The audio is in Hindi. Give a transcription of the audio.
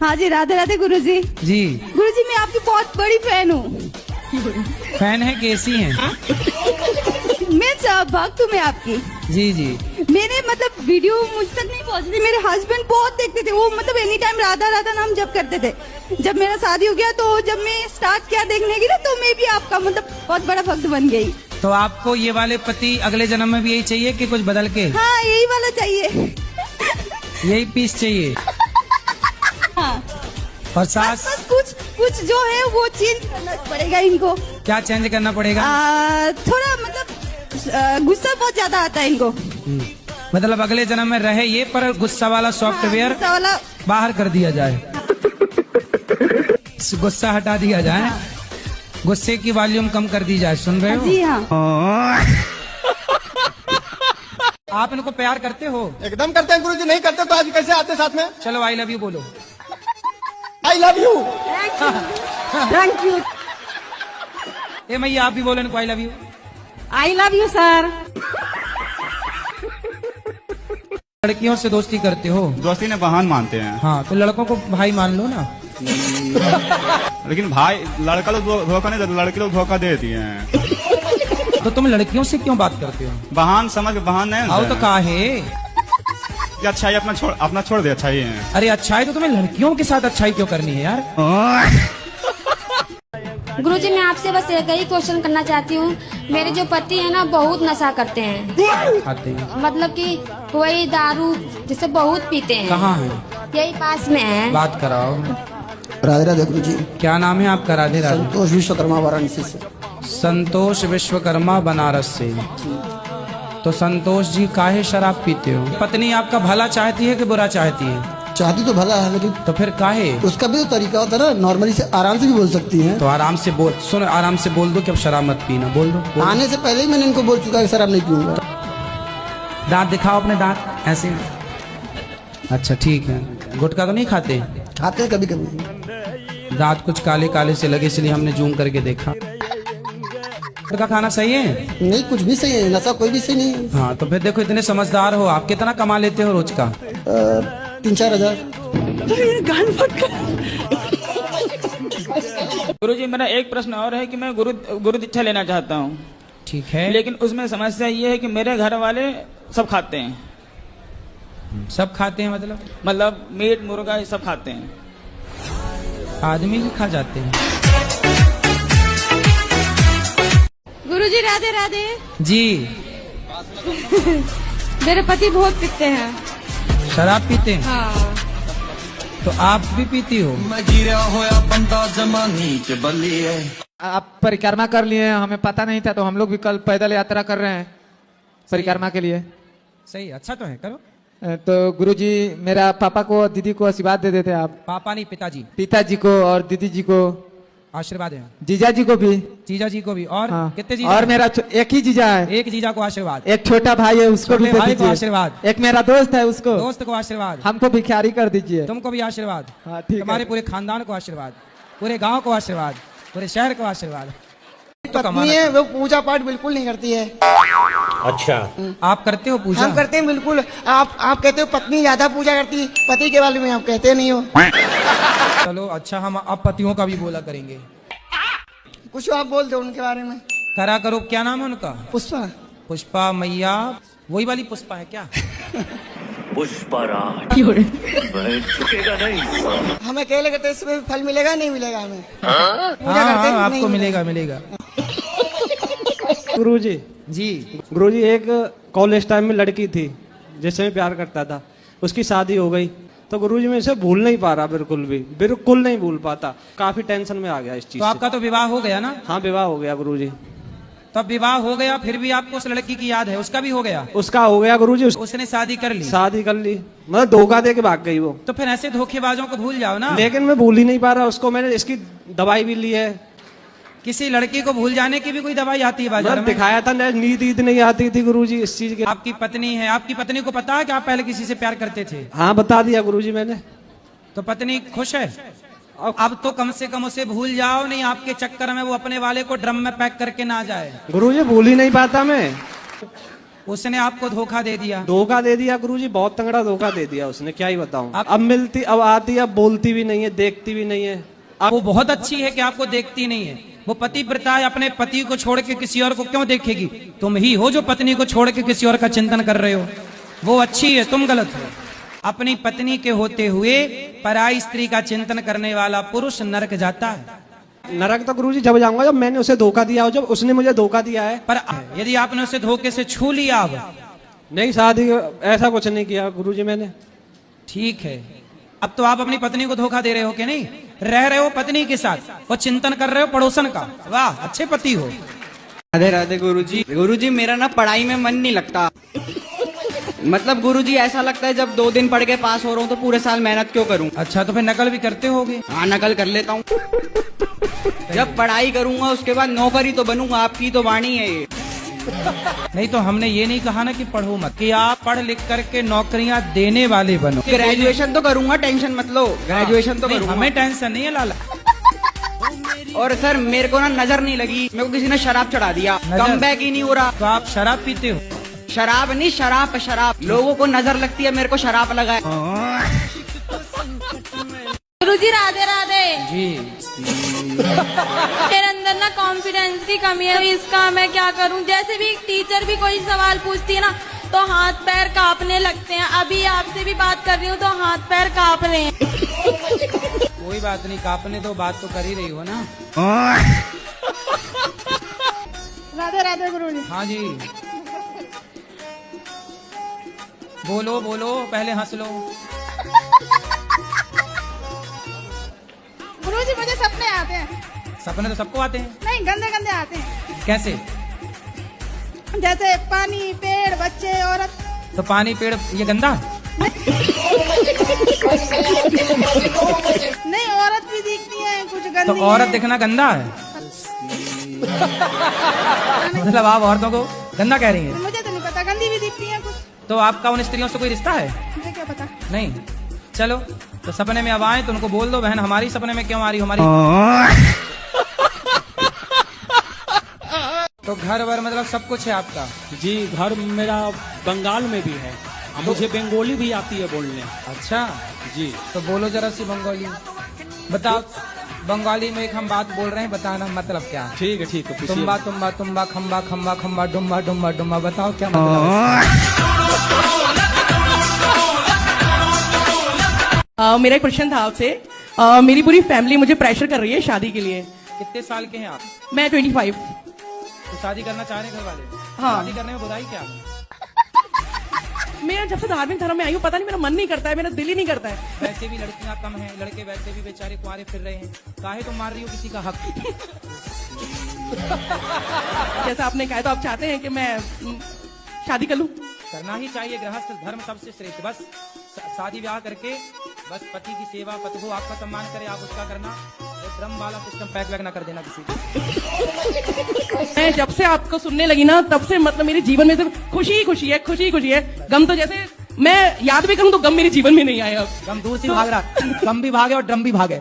हाँ जी, राधे राधे गुरुजी। जी गुरुजी, मैं आपकी बहुत बड़ी फैन हूँ। फैन है, कैसी हैं? मैं भक्त हूँ मैं आपकी। जी जी। मेरे मतलब वीडियो मुझ तक नहीं पहुँची थी, मेरे हस्बैंड बहुत देखते थे, वो मतलब एनी टाइम राधा राधा नाम जप करते थे। जब मेरा शादी हो गया तो जब मैं स्टार्ट किया देखने की ना, तो मैं भी आपका मतलब बहुत बड़ा भक्त बन गई। तो आपको ये वाले पति अगले जन्म में भी यही चाहिए कि कुछ बदल के? हाँ, यही वाला चाहिए। यही पीस चाहिए? हाँ। और सास? बस कुछ कुछ जो है वो चेंज करना पड़ेगा इनको। क्या चेंज करना पड़ेगा? थोड़ा मतलब गुस्सा बहुत ज्यादा आता है इनको। मतलब अगले जन्म में रहे ये, पर गुस्सा वाला सॉफ्टवेयर गुस्सा वाला बाहर कर दिया जाए, गुस्सा हटा दिया जाए, गुस्से की वॉल्यूम कम कर दी जाए। सुन रहे हो? जी हाँ। आप इनको प्यार करते हो? एकदम करते हैं गुरुजी, नहीं करते तो आज कैसे आते साथ में? चलो आई लव यू बोलो। I love you. Thank you. ए मैया, आप भी बोलो इनको I love you. I love you sir. लड़कियों से दोस्ती करते हो? दोस्ती ने बहान मानते हैं। हाँ, तो लड़कों को भाई मान लो ना। लेकिन भाई लड़का लोग धोखा नहीं देते, लड़की लोग धोखा देती हैं। तो तुम लड़कियों से क्यों बात करते हो? बहान समझ के बहान नहीं आओ तो काहे? कि अच्छाई अपना छोड़ दे, अच्छाई है। अरे अच्छाई तो तुम्हें लड़कियों के साथ अच्छाई क्यों करनी है यार? गुरुजी, मैं आपसे बस एक ही क्वेश्चन करना चाहती हूँ। मेरे जो पति है ना, बहुत नशा करते हैं। खाते हैं? मतलब कि वही दारू जिसे बहुत पीते हैं। कहाँ है? यही पास में है। बात कराओ। राधे राधे गुरुजी। क्या नाम है आपका? राधे राधे। संतोष विश्वकर्मा वाराणसी से। संतोष विश्वकर्मा बनारस से। तो संतोष जी, काहे शराब पीते हो? पत्नी आपका भला चाहती है कि बुरा चाहती है? चाहती तो भला है, लेकिन तो फिर काहे? उसका भी तो तरीका होता है ना, नॉर्मली से आराम से भी बोल सकती हैं। तो आराम से बोल, सुन, आराम से बोल दो कि अब शराब मत पीना। बोल दो। आने से पहले ही मैंने इनको बोल चुका है शराब नहीं पीऊंगा। दांत दिखाओ अपने, दांत ऐसे। अच्छा ठीक है। गुटखा तो नहीं खाते? खाते हैं कभी कभी। दांत कुछ काले काले से लगे, इसलिए हमने जूम करके देखा। गुटखा खाना सही है? नहीं, कुछ भी सही है, नशा कोई भी सही नहीं है। हाँ, तो फिर देखो, इतने समझदार हो आप, कितना कमा लेते हो रोज का? 3-4 हजार। गुरुजी, मेरा एक प्रश्न और है कि मैं गुरु दीक्षा लेना चाहता हूँ। ठीक है, लेकिन उसमें समस्या ये है कि मेरे घर वाले सब खाते हैं। सब खाते हैं? मतलब मीट मुर्गा ये सब खाते हैं। आदमी भी खा जाते हैं? गुरुजी राधे राधे। जी। मेरे पति बहुत पीते हैं। शराब पीते हैं? हाँ। तो आप भी पीती हो? आप परिक्रमा कर लिए, हमें पता नहीं था, तो हम लोग भी कल पैदल यात्रा कर रहे हैं परिक्रमा के लिए। सही, अच्छा तो है, करो। तो गुरुजी, मेरा पापा को दीदी को आशीर्वाद दे देते आप। पापा नहीं, पिताजी। पिताजी को और दीदी जी को आशीर्वाद है। जीजा जी को भी। जीजा जी को भी। और हाँ। कितने जीजा? और मेरा एक ही जीजा है। एक जीजा को आशीर्वाद। एक छोटा भाई है, उसको भी छोटे दे भाई को दीजिए। आशीर्वाद। एक मेरा दोस्त है, उसको। दोस्त को आशीर्वाद। हमको भिखारी कर दीजिए। तुमको भी आशीर्वाद। हाँ, ठीक है। तुम्हारे पूरे खानदान को आशीर्वाद, पूरे गांव को आशीर्वाद, पूरे शहर को आशीर्वाद। तो पत्नी है, वो पूजा पाठ बिल्कुल नहीं करती है। अच्छा, आप करते हो पूजा? हम करते हैं बिल्कुल। आप कहते हो पत्नी ज्यादा पूजा करती है, पति के बारे में आप कहते नहीं हो। चलो अच्छा, हम अब पतियों का भी बोला करेंगे। कुछ आप बोल दो उनके बारे में। करा करो। क्या नाम है उनका? पुष्पा। पुष्पा मैया, वही वाली पुष्पा है क्या? पुष्पराज झुकेगा नहीं। हमें अकेले करते इसमें फल मिलेगा नहीं मिलेगा हमें? पूजा हाँ, करते हैं, हाँ, नहीं आपको मिलेगा मिलेगा। गुरुजी जी। गुरुजी, एक कॉलेज टाइम में लड़की थी जिससे मैं प्यार करता था, उसकी शादी हो गई। तो गुरुजी मैं इसे भूल नहीं पा रहा, बिल्कुल नहीं भूल पाता। काफी टेंशन में आ गया इस चीज तो आपका तो विवाह हो गया ना? हाँ, विवाह हो गया गुरुजी। तब विवाह हो गया, फिर भी आपको उस लड़की की याद है? उसका भी हो गया? उसका हो गया गुरुजी। उसने शादी कर ली? शादी कर ली, मतलब धोखा दे के भाग गई वो। तो फिर ऐसे धोखेबाजों को भूल जाओ ना। लेकिन मैं भूल ही नहीं पा रहा उसको। मैंने इसकी दवाई भी ली है। किसी लड़की को भूल जाने की भी कोई दवाई आती है बाजार में? दिखाया था, नींद नहीं आती थी गुरुजी इस चीज की। आपकी पत्नी है, आपकी पत्नी को पता है कि आप पहले किसी से प्यार करते थे? हाँ, बता दिया गुरुजी मैंने। तो पत्नी खुश है? अब तो कम से कम उसे भूल जाओ, नहीं आपके चक्कर में वो अपने वाले को ड्रम में पैक करके ना जाए। गुरुजी भूल ही नहीं पाता मैं। उसने आपको धोखा दे दिया। धोखा दे दिया गुरुजी, बहुत तगड़ा धोखा दे दिया उसने, क्या ही बताऊं। अब मिलती, अब आती, अब बोलती भी नहीं है, देखती भी नहीं है। अब वो बहुत अच्छी है कि आपको देखती नहीं है। वो पतिव्रता है, अपने पति को छोड़ के किसी और को क्यों देखेगी? तुम ही हो जो पत्नी को छोड़ के किसी और का चिंतन कर रहे हो। वो अच्छी है, तुम गलत हो। अपनी पत्नी के होते हुए पराई स्त्री का चिंतन करने वाला पुरुष नरक जाता है। नरक तो गुरुजी जब जाऊंगा जब मैंने उसे धोखा दिया हो, जब उसने मुझे धोखा दिया है। पर यदि आपने उसे धोखे से छू लिया, अब नहीं, शादी ऐसा कुछ नहीं किया गुरुजी मैंने। ठीक है, अब तो आप अपनी पत्नी को धोखा दे रहे हो कि नहीं? रह रहे हो पत्नी के साथ, वो चिंतन कर रहे हो पड़ोसन का। वाह, अच्छे पति हो। राधे राधे गुरुजी। गुरुजी मेरा ना पढ़ाई में मन नहीं लगता। मतलब गुरुजी ऐसा लगता है जब 2 दिन पढ़ के पास हो रहा हूँ तो पूरे साल मेहनत क्यों करूँ? अच्छा, तो फिर नकल भी करते होगे? हाँ, नकल कर लेता हूँ। जब पढ़ाई करूंगा उसके बाद नौकरी तो बनूंगा, आपकी तो वाणी है ये। नहीं तो हमने ये नहीं कहा ना कि पढ़ो मत, कि आप पढ़ लिख करके नौकरियां देने वाले बनो। ग्रेजुएशन तो करूंगा, टेंशन मत लो, ग्रेजुएशन तो करूंगा। हमें टेंशन नहीं है लाला। और सर मेरे को ना नजर नहीं लगी, मेरे को किसी ने शराब चढ़ा दिया, कम बैक ही नहीं हो रहा। तो आप शराब पीते हो? शराब नहीं, शराब शराब। लोगों को नजर लगती है, मेरे को शराब लगा है। गुरुजी राधे राधे जी। मेरे अंदर ना कॉन्फिडेंस की कमी है, इसका मैं क्या करूं? जैसे भी टीचर भी कोई सवाल पूछती है ना तो हाथ पैर कांपने लगते हैं। अभी आपसे भी बात कर रही हूँ तो हाथ पैर कांप रहे हैं। कोई बात नहीं, कांपने दो, बात तो कर ही रही हो ना। राधे राधे गुरुजी। हाँ जी, बोलो बोलो, पहले हंस लो। गुरुजी मुझे सपने आते हैं। सपने तो सबको आते हैं। नहीं, गंदे गंदे आते हैं। कैसे? जैसे पानी, पेड़, बच्चे, औरत। तो पानी, पेड़, ये गंदा? नहीं, औरत भी दिखती है कुछ गंदी। तो औरत दिखना गंदा है? मतलब आप औरतों को गंदा कह रही हैं? मुझे तो नहीं पता, गंदी भी दिखती है कुछ। तो आपका उन स्त्रियों से कोई रिश्ता है? मुझे क्या पता। नहीं। चलो, तो सपने में अब आए तो उनको बोल दो, बहन हमारी सपने में क्यों आ रही हो हमारी। तो घर वर मतलब सब कुछ है आपका? जी, घर मेरा बंगाल में भी है, मुझे बंगाली भी आती है बोलने। अच्छा जी, तो बोलो जरा सी बंगाली। बताओ, बंगाली में एक हम बात बोल रहे हैं, बताना मतलब क्या? ठीक है ठीक है। तुम्बा तुम्बा तुम्बा, खम्बा खम्बा खम्बा, डुम्बा डुम्बा डुम्बा, बताओ क्या मतलब है? मेरा एक क्वेश्चन था आपसे। मेरी पूरी फैमिली मुझे प्रेशर कर रही है शादी के लिए। कितने साल के हैं आप? मैं 25। तो शादी करना चाह रहे हैं घर वाले? हाँ। शादी करने में बुराई क्या है? मैं जब से धार्मिक धर्म में आई हूँ, पता नहीं मेरा मन नहीं करता है, मेरा दिल ही नहीं करता है। वैसे भी लड़कियां कम हैं, लड़के वैसे भी बेचारे कुंवारे फिर रहे हैं, काहे तुम मार रही हो किसी का हक? जैसा आपने कहा, तो आप चाहते हैं कि मैं शादी कर लूं? करना ही चाहिए, गृहस्थ धर्म सबसे श्रेष्ठ। बस शादी ब्याह करके बस पति की सेवा, पति को आपका सम्मान करे, आप उसका करना। वो ड्रम वाला सिस्टम पैक वैक ना कर देना किसी को। मैं जब से आपको सुनने लगी ना, तब से मतलब मेरे जीवन में सिर्फ खुशी खुशी है, खुशी खुशी है। गम तो जैसे मैं याद भी करूं तो गम मेरे जीवन में नहीं आया। गम दूर से भाग रहा, गम भी भागे और ड्रम भी भागे।